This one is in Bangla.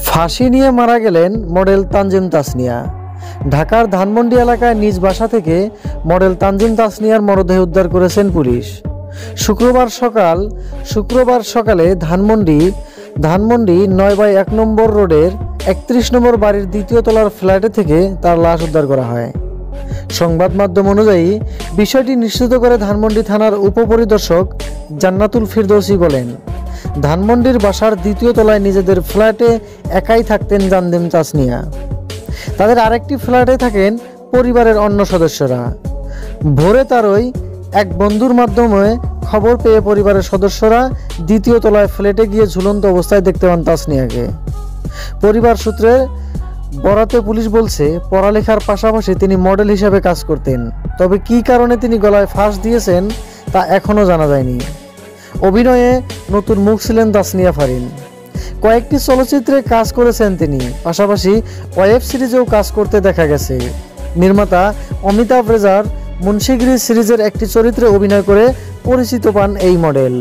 ফাঁসি নিয়ে মারা গেলেন মডেল তানজিম তাসনিয়া। ঢাকার ধানমন্ডি এলাকায় নিজ বাসা থেকে মডেল তানজিম তাসনিয়ার মরদেহ উদ্ধার করেছেন পুলিশ। শুক্রবার সকালে ধানমন্ডি 9/1 নম্বর রোডের 31 নম্বর বাড়ির 2য় তলার ফ্ল্যাটে থেকে তার লাশ উদ্ধার করা হয়। সংবাদ মাধ্যম অনুযায়ী বিষয়টি নিশ্চিত করে ধানমন্ডি থানার উপপরিদর্শক জান্নাতুল ফিরদৌসী বলেন, ধানমন্ডির বাসার 2য় তলায় নিজেদের ফ্ল্যাটে একাই থাকতেন তানজিম তাসনিয়া। তাদের আরেকটি ফ্ল্যাটে থাকেন পরিবারের অন্য সদস্যরা। ভোরে তারই এক বন্ধুর মাধ্যমে খবর পেয়ে পরিবারের সদস্যরা 2য় তলায় ফ্ল্যাটে গিয়ে ঝুলন্ত অবস্থায় দেখতে পান তাসনিয়াকে। পরিবার সূত্রে বরাতে পুলিশ বলছে, পড়ালেখার পাশাপাশি তিনি মডেল হিসেবে কাজ করতেন। তবে কী কারণে তিনি গলায় ফাঁস দিয়েছেন তা এখনও জানা যায়নি। অভিনয়ে নতুন মুখ ছিলেন তাসনিয়া ফারিন। কয়েকটি চলচ্চিত্রে কাজ করেছেন তিনি, পাশাপাশি ওয়েব সিরিজেও কাজ করতে দেখা গেছে। নির্মাতা অমিতাভ রেজার মুন্সিগিরি সিরিজের একটি চরিত্রে অভিনয় করে পরিচিত পান এই মডেল।